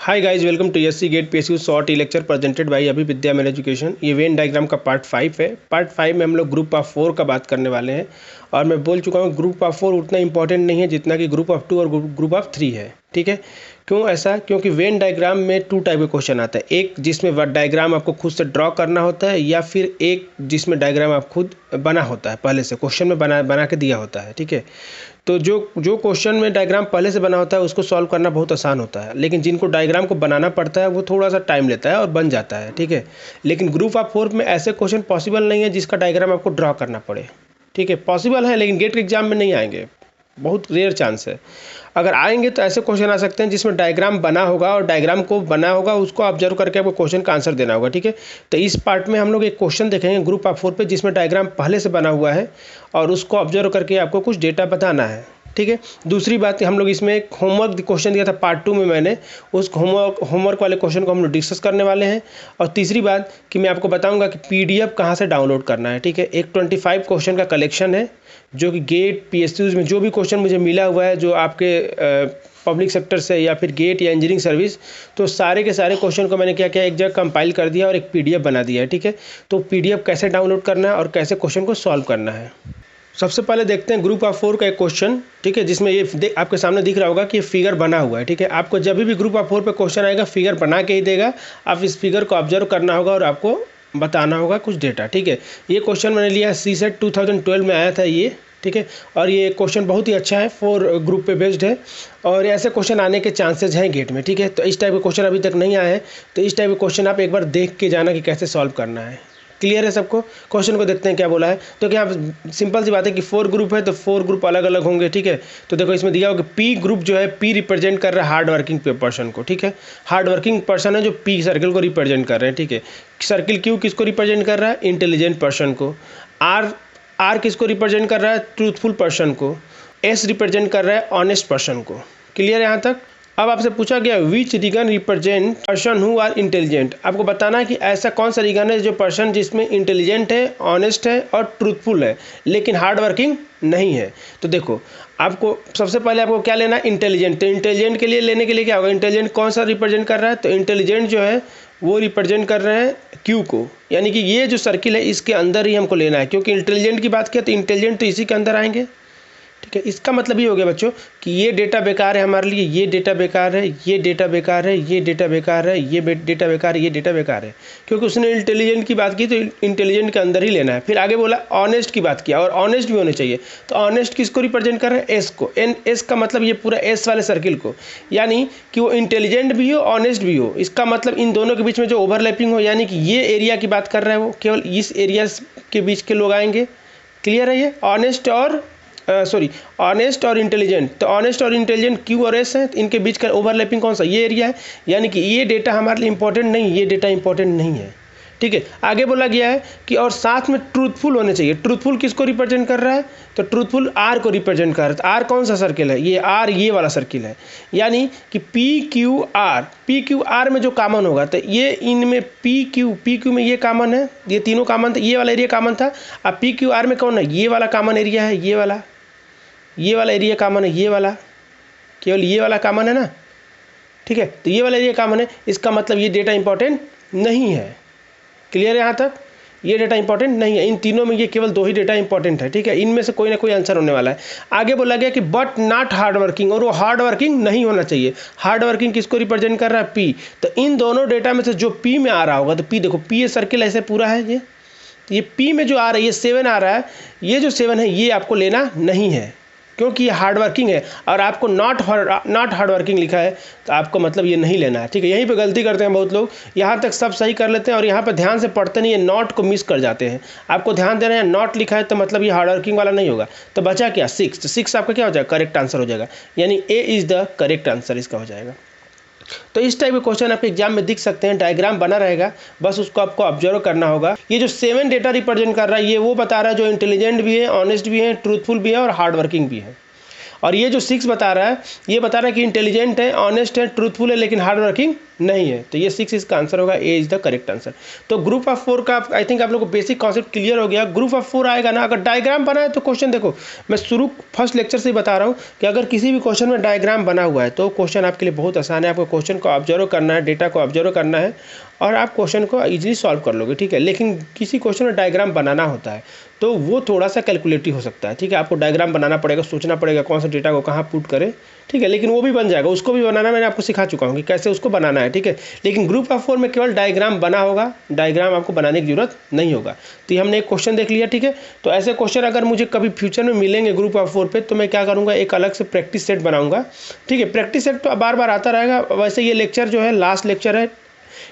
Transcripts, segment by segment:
Hi guys, welcome to SC GATE PSU short E lecture presented by Abhi Vidya mail education. ये Venn diagram का part 5 है। Part 5 में हम लोग ग्रुप ऑफ 4 का बात करने वाले हैं। और मैं बोल चुका हूँ ग्रुप ऑफ 4 उतना इंपॉर्टेंट नहीं है जितना कि ग्रुप ऑफ 2 और ग्रुप ऑफ 3 है। ठीक है, क्यों ऐसा? क्योंकि वेन डायग्राम में 2 टाइप के क्वेश्चन आता है। एक जिसमें डायग्राम आपको खुद से ड्रॉ करना होता है, या फिर एक जिसमें डायग्राम आप खुद बना होता है, पहले से क्वेश्चन में बना के दिया होता है। ठीक है, तो जो क्वेश्चन में डायग्राम पहले से बना होता है उसको सॉल्व करना बहुत आसान होता है, लेकिन जिनको डायग्राम को बनाना पड़ता है वो थोड़ा सा टाइम लेता है और बन जाता है। ठीक है, लेकिन ग्रुप ऑफ 4 में ऐसे क्वेश्चन पॉसिबल नहीं है जिसका डायग्राम आपको ड्रॉ करना पड़े। ठीक है, पॉसिबल है लेकिन गेट के एग्जाम में नहीं आएंगे, बहुत रेयर चांस है। अगर आएंगे तो ऐसे क्वेश्चन आ सकते हैं जिसमें डायग्राम बना होगा और डायग्राम को बना होगा उसको ऑब्जर्व करके आपको क्वेश्चन का आंसर देना होगा। ठीक है, तो इस पार्ट में हम लोग एक क्वेश्चन देखेंगे ग्रुप ऑफ 4 पे जिसमें डायग्राम पहले से बना हुआ है और उसको ऑब्जर्व करके आपको कुछ डेटा बताना है। ठीक है, दूसरी बात, हम लोग इसमें एक होमवर्क क्वेश्चन दिया था पार्ट 2 में, मैंने उस होमवर्क वाले क्वेश्चन को हम लोग डिस्कस करने वाले हैं। और तीसरी बात कि मैं आपको बताऊंगा कि पीडीएफ कहाँ से डाउनलोड करना है। ठीक है, एक 25 क्वेश्चन का कलेक्शन है जो कि गेट पीएसयूज में जो भी क्वेश्चन मुझे मिला हुआ है, जो आपके पब्लिक सेक्टर से या फिर गेट या इंजीनियरिंग सर्विस, तो सारे के सारे क्वेश्चन को मैंने क्या किया, एक जगह कंपाइल कर दिया और एक पीडीएफ बना दिया है। ठीक है, तो पीडीएफ कैसे डाउनलोड करना है और कैसे क्वेश्चन को सॉल्व करना है, सबसे पहले देखते हैं ग्रुप ऑफ 4 का एक क्वेश्चन। ठीक है, जिसमें ये आपके सामने दिख रहा होगा कि ये फिगर बना हुआ है। ठीक है, आपको जब भी ग्रुप ऑफ 4 पे क्वेश्चन आएगा फिगर बना के ही देगा, आप इस फिगर को ऑब्जर्व करना होगा और आपको बताना होगा कुछ डेटा। ठीक है, ये क्वेश्चन मैंने लिया सीसेट 2012 में आया था ये। ठीक है, और ये क्वेश्चन बहुत ही अच्छा है, 4 ग्रुप पे बेस्ड है और ऐसे क्वेश्चन आने के चांसेज हैं गेट में। ठीक है, तो इस टाइप के क्वेश्चन अभी तक नहीं आए हैं, तो इस टाइप के क्वेश्चन आप एक बार देख के जाना कि कैसे सॉल्व करना है। क्लियर है सबको? क्वेश्चन को देखते हैं क्या बोला है। तो क्या सिंपल सी बात है कि 4 ग्रुप है तो 4 ग्रुप अलग अलग होंगे। ठीक है, तो देखो इसमें दिया होगा पी ग्रुप जो है, पी रिप्रेजेंट कर रहा है हार्ड वर्किंग पर्सन को। ठीक है, हार्ड वर्किंग पर्सन है जो पी सर्किल को रिप्रेजेंट कर रहे हैं। ठीक है, सर्किल क्यू किसको रिप्रेजेंट कर रहा है? इंटेलिजेंट पर्सन को। आर किसको रिप्रेजेंट कर रहा है? ट्रूथफुल पर्सन को। एस रिप्रेजेंट कर रहा है ऑनेस्ट पर्सन को। क्लियर है यहाँ तक? अब आपसे पूछा गया which region represent person who are intelligent. आपको बताना है कि ऐसा कौन सा रीजन है जो पर्सन जिसमें इंटेलिजेंट है, ऑनेस्ट है और ट्रूथफुल है, लेकिन हार्ड वर्किंग नहीं है। तो देखो, आपको सबसे पहले आपको क्या लेना है? इंटेलिजेंट। तो इंटेलिजेंट के लिए लेने के लिए क्या होगा? इंटेलिजेंट कौन सा रिप्रेजेंट कर रहा है? तो इंटेलिजेंट जो है वो रिप्रेजेंट कर रहे हैं क्यू को, यानी कि ये जो सर्किल है इसके अंदर ही हमको लेना है, क्योंकि इंटेलिजेंट की बात किया तो इंटेलिजेंट तो इसी के अंदर आएंगे। ठीक है, इसका मतलब ये हो गया बच्चों कि ये डेटा बेकार है हमारे लिए, ये डेटा बेकार है, ये डेटा बेकार है, ये डेटा बेकार है, ये डेटा बेकार है, ये डेटा बेकार है, क्योंकि उसने इंटेलिजेंट की बात की तो इंटेलिजेंट के अंदर ही लेना है। फिर आगे बोला ऑनेस्ट की बात किया, और ऑनेस्ट भी होने चाहिए। तो ऑनेस्ट किसको रिप्रेजेंट कर रहे हैं? एस को। एस का मतलब ये पूरा एस वाले सर्किल को, यानी कि वो इंटेलिजेंट भी हो, ऑनेस्ट भी हो। इसका मतलब इन दोनों के बीच में जो ओवरलैपिंग हो, यानी कि ये एरिया की बात कर रहा है वो, केवल इस एरिया के बीच के लोग आएंगे। क्लियर है? ये ऑनेस्ट और ऑनेस्ट और इंटेलिजेंट। तो ऑनेस्ट और इंटेलिजेंट क्यू और एस है, इनके बीच का ओवरलैपिंग कौन सा? ये एरिया है, यानी कि ये डेटा हमारे लिए इंपॉर्टेंट नहीं, ये डेटा इंपॉर्टेंट नहीं है। ठीक है, आगे बोला गया है कि और साथ में ट्रूथफुल होने चाहिए। ट्रूथफुल किसको रिप्रेजेंट कर रहा है? तो ट्रूथफुल आर को रिप्रेजेंट कर रहा है। तो आर कौन सा सर्किल है? ये आर, ये वाला सर्किल है, यानी कि पी क्यू आर में जो कॉमन होगा, तो ये इनमें पी क्यू में ये कॉमन है, ये तीनों कॉमन था, ये वाला एरिया कॉमन था। अब पी क्यू आर में कौन है? ये वाला कॉमन एरिया है, ये वाला एरिया कॉमन है, ये वाला, केवल ये वाला कॉमन है ना। ठीक है, तो ये वाला एरिया कॉमन है, इसका मतलब ये डेटा इंपॉर्टेंट नहीं है। क्लियर है यहाँ तक? ये डेटा इंपॉर्टेंट नहीं है, इन तीनों में ये केवल 2 ही डेटा इंपॉर्टेंट है। ठीक है, इनमें से कोई ना कोई आंसर होने वाला है। आगे बोला गया कि बट नॉट हार्ड वर्किंग, और वो हार्ड वर्किंग नहीं होना चाहिए। हार्ड वर्किंग किसको रिप्रेजेंट कर रहा है? पी। तो इन दोनों डेटा में से जो पी में आ रहा होगा, तो पी देखो, पी ये सर्किल ऐसे पूरा है, ये पी में जो आ रहा है, ये 7 आ रहा है, ये जो 7 है ये आपको लेना नहीं है, क्योंकि ये हार्ड वर्किंग है और आपको नॉट हार्ड वर्किंग लिखा है, तो आपको मतलब ये नहीं लेना है। ठीक है, यहीं पे गलती करते हैं बहुत लोग, यहाँ तक सब सही कर लेते हैं और यहाँ पे ध्यान से पढ़ते नहीं है, नॉट को मिस कर जाते हैं। आपको ध्यान देना है, नॉट लिखा है तो मतलब ये हार्ड वर्किंग वाला नहीं होगा। तो बचा क्या? 6। तो 6 आपका क्या हो जाएगा? करेक्ट आंसर हो जाएगा, यानी A is the correct answer इसका हो जाएगा। तो इस टाइप के क्वेश्चन आपके एग्जाम में दिख सकते हैं, डायग्राम बना रहेगा, बस उसको आपको ऑब्जर्व करना होगा। ये जो 7 डेटा रिप्रेजेंट कर रहा है, ये वो बता रहा है जो इंटेलिजेंट भी है, ऑनेस्ट भी है, ट्रूथफुल भी है और हार्ड वर्किंग भी है। और ये जो 6 बता रहा है, ये बता रहा है कि इंटेलिजेंट है, ऑनेस्ट है, ट्रूथफुल है, लेकिन हार्ड वर्किंग नहीं है। तो ये 6 इसका आंसर होगा, ए इज द करेक्ट आंसर। तो ग्रुप ऑफ 4 का आई थिंक आप लोगों को बेसिक कॉन्सेप्ट क्लियर हो गया। ग्रुप ऑफ 4 आएगा ना, अगर डायग्राम बना है तो क्वेश्चन देखो, मैं शुरू फर्स्ट लेक्चर से ही बता रहा हूँ कि अगर किसी भी क्वेश्चन में डायग्राम बना हुआ है तो क्वेश्चन आपके लिए बहुत आसान है। आपको क्वेश्चन को ऑब्जर्व करना है, डेटा को ऑब्जर्व करना है और आप क्वेश्चन को ईजिली सॉल्व कर लोगे, ठीक है। लेकिन किसी क्वेश्चन में डायग्राम बनाना होता है तो वो थोड़ा सा कैलकुलेटिव हो सकता है, ठीक है। आपको डायग्राम बनाना पड़ेगा, सोचना पड़ेगा कौन सा डेटा को कहाँ पुट करें, ठीक है। लेकिन वो भी बन जाएगा, उसको भी बनाना मैंने आपको सिखा चुका हूँ कि कैसे उसको बनाना है, ठीक है। लेकिन ग्रुप ऑफ 4 में केवल डायग्राम बना होगा, डायग्राम आपको बनाने की जरूरत नहीं होगा। तो ये हमने एक क्वेश्चन देख लिया, ठीक है। तो ऐसे क्वेश्चन अगर मुझे कभी फ्यूचर में मिलेंगे ग्रुप ऑफ 4 पे तो मैं क्या करूँगा, एक अलग से प्रैक्टिस सेट बनाऊँगा, ठीक है। प्रैक्टिस सेट तो बार बार आता रहेगा। वैसे ये लेक्चर जो है लास्ट लेक्चर है,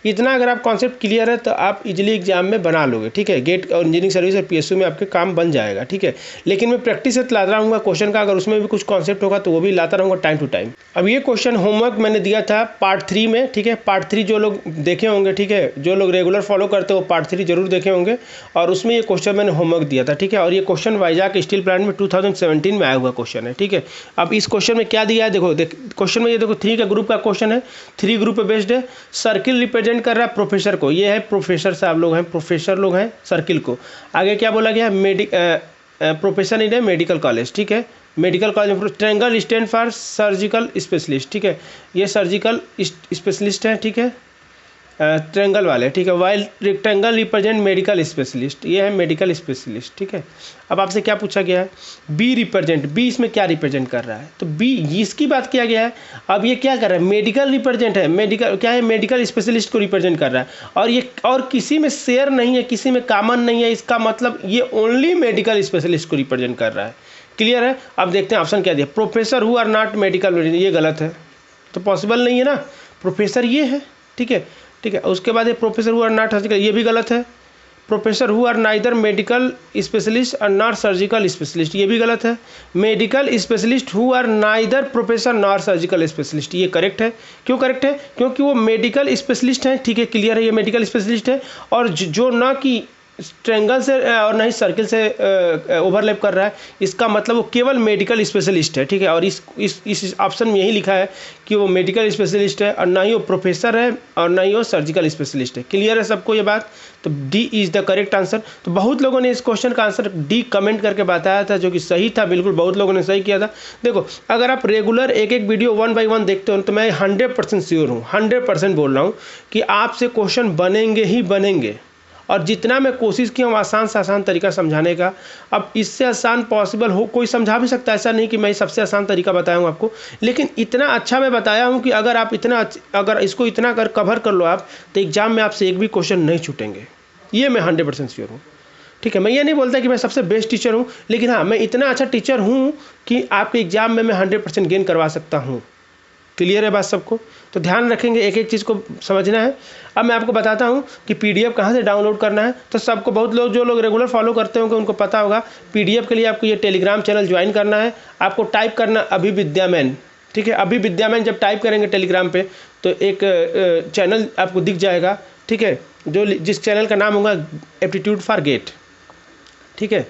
इतना अगर आप कॉन्सेप्ट क्लियर है तो आप इजीली एग्जाम में बना लोगे, ठीक है। गेट और इंजीनियरिंग सर्विस और पीएसयू में आपके काम बन जाएगा, ठीक है। लेकिन मैं प्रैक्टिस से लाता रहूँगा क्वेश्चन का, अगर उसमें भी कुछ कॉन्सेप्ट होगा तो वो भी लाता रहूँगा टाइम टू टाइम। अब ये क्वेश्चन होमवर्क मैंने दिया था पार्ट 3 में, ठीक है। पार्ट 3 जो लोग देखे होंगे, ठीक है, जो लोग रेगुलर फॉलो करते हो पार्ट 3 जरूर देखे होंगे और उसमें ये क्वेश्चन मैंने होमवर्क दिया था, ठीक है। और ये क्वेश्चन वाइजाग स्टील प्लांट में 2017 में आया हुआ क्वेश्चन है, ठीक है। अब इस क्वेश्चन में क्या दिया है देखो, क्वेश्चन में ये देखो 3 का ग्रुप का क्वेश्चन है, 3 ग्रुप पे बेस्ड है। सर्किल रिप्रेजेंट कर रहा है प्रोफेसर को, ये है प्रोफेसर साहब लोग हैं, प्रोफेसर लोग हैं सर्किल को। आगे क्या बोला गया, प्रोफेसर इन मेडिकल कॉलेज, ठीक है। Medical college triangle stand for surgical specialist, ठीक है। ये सर्जिकल स्पेशलिस्ट है, ठीक है, ट्रायंगल वाले, ठीक है। While rectangle represent medical specialist, ये है मेडिकल स्पेशलिस्ट, ठीक है। अब आपसे क्या पूछा गया है, बी रिप्रेजेंट, बी इसमें क्या रिप्रेजेंट कर रहा है, तो बी इसकी बात किया गया है। अब ये क्या कर रहा है, मेडिकल रिप्रेजेंट है, मेडिकल क्या है, मेडिकल स्पेशलिस्ट को रिप्रेजेंट कर रहा है और ये और किसी में शेयर नहीं है, किसी में कॉमन नहीं है, इसका मतलब ये ओनली मेडिकल स्पेशलिस्ट को रिप्रेजेंट कर रहा है। क्लियर है। अब देखते हैं ऑप्शन क्या दिया, professor who are not medical, ये गलत है, तो पॉसिबल नहीं है ना, प्रोफेसर ये है, ठीक है, ठीक है। उसके बाद ये professor who are not surgical, ये भी गलत है। Professor who are neither medical specialist और नॉट सर्जिकल स्पेशलिस्ट, ये भी गलत है। Medical specialist who are neither professor not surgical specialist, ये करेक्ट है। क्यों करेक्ट है, क्योंकि वो मेडिकल स्पेशलिस्ट हैं, ठीक है, क्लियर है, ये मेडिकल स्पेशलिस्ट है। और जो ना कि ट्रायंगल से और नहीं सर्किल से ओवरलैप कर रहा है, इसका मतलब वो केवल मेडिकल स्पेशलिस्ट है, ठीक है। और इस ऑप्शन में यही लिखा है कि वो मेडिकल स्पेशलिस्ट है और ना ही वो प्रोफेसर है और ना ही वो सर्जिकल स्पेशलिस्ट है। क्लियर है सबको ये बात, तो D is the correct answer. तो बहुत लोगों ने इस क्वेश्चन का आंसर डी कमेंट करके बताया था, जो कि सही था, बिल्कुल बहुत लोगों ने सही किया था। देखो अगर आप रेगुलर एक एक वीडियो 1 बाय 1 देखते हो तो मैं 100% श्योर हूँ, 100% बोल रहा हूँ कि आपसे क्वेश्चन बनेंगे ही बनेंगे। और जितना मैं कोशिश की हूँ आसान से आसान तरीका समझाने का, अब इससे आसान पॉसिबल हो कोई समझा भी सकता है, ऐसा नहीं कि मैं सबसे आसान तरीका बताया हूँ आपको, लेकिन इतना अच्छा मैं बताया हूँ कि अगर आप अगर इसको इतना अगर कवर कर लो आप, तो एग्जाम में आपसे एक भी क्वेश्चन नहीं छूटेंगे, ये मैं 100% श्योर हूँ, ठीक है। मैं ये नहीं बोलता कि मैं सबसे बेस्ट टीचर हूँ, लेकिन हाँ मैं इतना अच्छा टीचर हूँ कि आपके एग्जाम में मैं 100% गेन करवा सकता हूँ। क्लियर है बात सबको, तो ध्यान रखेंगे, एक एक चीज़ को समझना है। अब मैं आपको बताता हूँ कि पीडीएफ कहाँ से डाउनलोड करना है। तो सबको, बहुत लोग जो लोग रेगुलर फॉलो करते होंगे उनको पता होगा, पीडीएफ के लिए आपको ये टेलीग्राम चैनल ज्वाइन करना है। आपको टाइप करना अभी विद्यामैन, ठीक है। अभी विद्यामैन जब टाइप करेंगे टेलीग्राम पे तो एक चैनल आपको दिख जाएगा, ठीक है, जिस चैनल का नाम होगा एप्टीट्यूड फॉर गेट, ठीक है।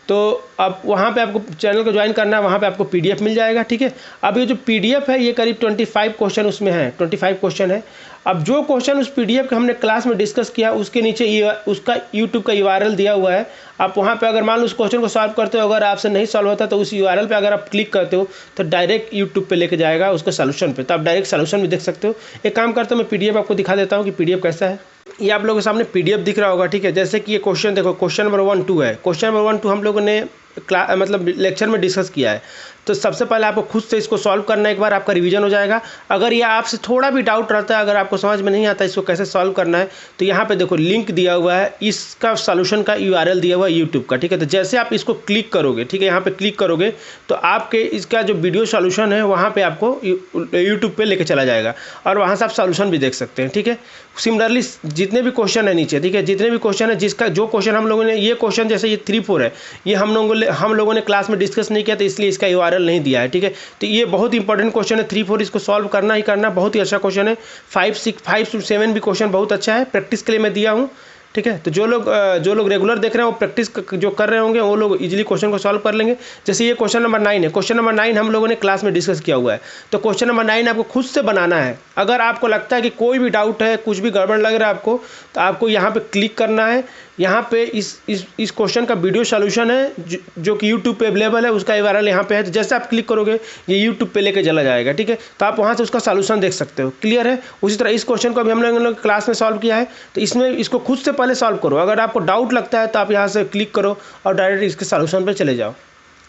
तो अब वहाँ पे आपको चैनल को ज्वाइन करना है, वहाँ पे आपको पीडीएफ मिल जाएगा, ठीक है। अब ये जो पीडीएफ है ये करीब 25 क्वेश्चन उसमें है, 25 क्वेश्चन है। अब जो क्वेश्चन उस पीडीएफ के हमने क्लास में डिस्कस किया उसके नीचे उसका यूट्यूब का यूआरएल दिया हुआ है। आप वहाँ पे अगर मान लो उस क्वेश्चन को सॉल्व करते हो, अगर आपसे नहीं सॉल्व होता तो उस यूआरएल पे अगर आप क्लिक करते हो तो डायरेक्ट यूट्यूब पे लेके जाएगा उसके सोल्यूशन पे, तो आप डायरेक्ट सोल्यूशन भी देख सकते हो। एक काम करता हूँ मैं पीडीएफ आपको दिखा देता हूँ कि पीडीएफ कैसा है। ये आप लोगों के सामने पीडीएफ दिख रहा होगा, ठीक है। जैसे कि ये क्वेश्चन देखो, क्वेश्चन नंबर 1 2 है। क्वेश्चन नंबर 1 2 हम लोगों ने मतलब लेक्चर में डिस्कस किया है। तो सबसे पहले आपको खुद से इसको सॉल्व करना है, एक बार आपका रिवीजन हो जाएगा। अगर ये आपसे थोड़ा भी डाउट रहता है, अगर आपको समझ में नहीं आता इसको कैसे सॉल्व करना है, तो यहाँ पे देखो लिंक दिया हुआ है, इसका सॉल्यूशन का यूआरएल दिया हुआ है यूट्यूब का, ठीक है। तो जैसे आप इसको क्लिक करोगे, ठीक है, यहाँ पे क्लिक करोगे तो आपके इसका जो वीडियो सॉल्यूशन है वहाँ पे आपको यूट्यूब पे लेके चला जाएगा और वहाँ से आप सॉल्यूशन भी देख सकते हैं, ठीक है। सिमिलरली जितने भी क्वेश्चन है नीचे, ठीक है, जितने भी क्वेश्चन है, जिसका जो क्वेश्चन हम लोगों ने, ये क्वेश्चन जैसे ये 3 4 है, ये हम लोगों ने क्लास में डिस्कस नहीं किया तो इसलिए इसका यूआरएल नहीं दिया है, ठीक है। तो ये बहुत इंपॉर्टेंट क्वेश्चन है 3 4, इसको सॉल्व करना ही करना, बहुत ही अच्छा क्वेश्चन है। 5 6 5 से 7 भी क्वेश्चन बहुत अच्छा है, प्रैक्टिस के लिए मैं दिया हूँ, ठीक है। तो जो लोग रेगुलर देख रहे हैं वो प्रैक्टिस जो कर रहे होंगे वो लोग इजीली क्वेश्चन को सॉल्व कर लेंगे। जैसे ये क्वेश्चन नंबर 9 है, क्वेश्चन नंबर 9 हम लोगों ने क्लास में डिस्कस किया हुआ है। तो क्वेश्चन नंबर 9 आपको खुद से बनाना है। अगर आपको लगता है कि कोई भी डाउट है, कुछ भी गड़बड़ लग रहा है आपको, तो आपको यहाँ पे क्लिक करना है। यहाँ पे इस क्वेश्चन का वीडियो सॉल्यूशन है जो कि यूट्यूब पे अवेलेबल है, उसका URL यहाँ पे है। तो जैसे आप क्लिक करोगे ये यूट्यूब पे लेके चला जाएगा, ठीक है। तो आप वहाँ से उसका सॉल्यूशन देख सकते हो। क्लियर है। उसी तरह इस क्वेश्चन को भी हम लोग क्लास में सॉल्व किया है, तो इसमें इसको खुद से पहले सॉल्व करो। अगर आपको डाउट लगता है तो आप यहाँ से क्लिक करो और डायरेक्ट इसके सॉल्यूशन पर चले जाओ,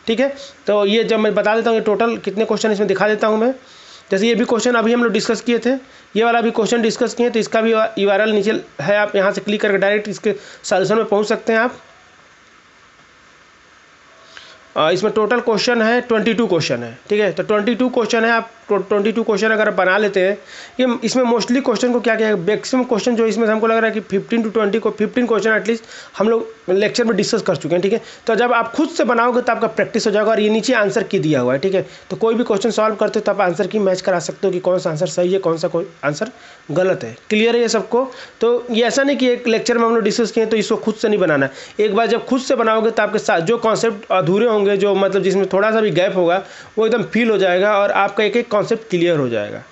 ठीक है। तो ये जब मैं बता देता हूँ टोटल कितने क्वेश्चन इसमें दिखा देता हूँ मैं। जैसे ये भी क्वेश्चन अभी हम लोग डिस्कस किए थे, ये वाला भी क्वेश्चन डिस्कस किए, तो इसका भी URL नीचे है। आप यहाँ से क्लिक करके डायरेक्ट इसके सॉल्यूशन में पहुँच सकते हैं आप। इसमें टोटल क्वेश्चन है 22 क्वेश्चन है, ठीक है। तो 22 क्वेश्चन है। आप 22 क्वेश्चन अगर बना लेते हैं, ये इसमें मोस्टली क्वेश्चन को क्या है, मैक्सिमम क्वेश्चन जो इसमें हमको लग रहा है कि 15 to 20 को 15 क्वेश्चन एटलीस्ट हम लोग लेक्चर में डिस्कस कर चुके हैं, ठीक है। तो जब आप खुद से बनाओगे तो आपका प्रैक्टिस हो जाएगा। और ये नीचे आंसर की दिया हुआ है, ठीक है। तो कोई भी क्वेश्चन सॉल्व करते हो तो आप आंसर की मैच करा सकते हो कि कौन सा आंसर सही है, कौन सा आंसर गलत है। क्लियर है ये सबको। तो ये ऐसा नहीं कि एक लेक्चर में हम लोग डिस्कस किए तो इसको खुद से नहीं बनाना है। एक बार जब खुद से बनाओगे तो आपके साथ जो कॉन्सेप्ट अधूरे होंगे, जो मतलब जिसमें थोड़ा सा भी गैप होगा, वो एकदम फील हो जाएगा और आपका एक एक कॉन्सेप्ट क्लियर हो जाएगा,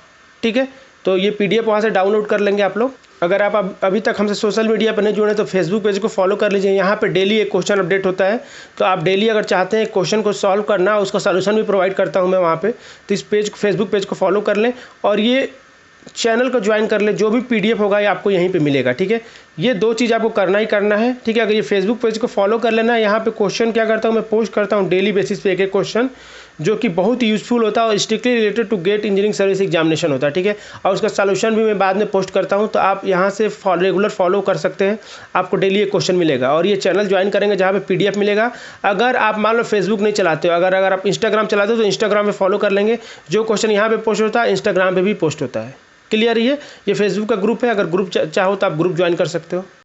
ठीक है। तो ये PDF वहाँ से डाउनलोड कर लेंगे आप लोग। अगर आप अभी तक हमसे सोशल मीडिया पर नहीं जुड़े तो फेसबुक पेज को फॉलो कर लीजिए। यहाँ पे डेली एक क्वेश्चन अपडेट होता है, तो आप डेली अगर चाहते हैं क्वेश्चन को सॉल्व करना, उसका सॉल्यूशन भी प्रोवाइड करता हूँ मैं वहाँ पे। तो इस फेसबुक पेज को फॉलो कर लें और ये चैनल को ज्वाइन कर ले। जो भी PDF होगा ये आपको यहीं पे मिलेगा, ठीक है। ये 2 चीज़ आपको करना ही करना है, ठीक है। अगर ये फेसबुक पेज को फॉलो कर लेना, यहाँ पे क्वेश्चन क्या करता हूँ मैं, पोस्ट करता हूँ डेली बेसिस पे एक एक क्वेश्चन जो कि बहुत ही यूजफुल होता है और strictly related to GATE engineering service examination होता है, ठीक है। और उसका सॉल्यूशन भी मैं बाद में पोस्ट करता हूँ, तो आप यहाँ से रेगुलर फॉलो कर सकते हैं। आपको डेली एक क्वेश्चन मिलेगा और ये चैनल ज्वाइन करेंगे जहाँ पे PDF मिलेगा। अगर आप मान लो फेसबुक नहीं चलाते हो, अगर आप इंस्टाग्राम चलाते हो तो इंस्टाग्राम पे फॉलो कर लेंगे। जो क्वेश्चन यहाँ पे पोस्ट होता है इंस्टाग्राम पे भी पोस्ट होता है। क्लियर है। ये फेसबुक का ग्रुप है, अगर ग्रुप चाहो तो आप ग्रुप ज्वाइन कर सकते हो।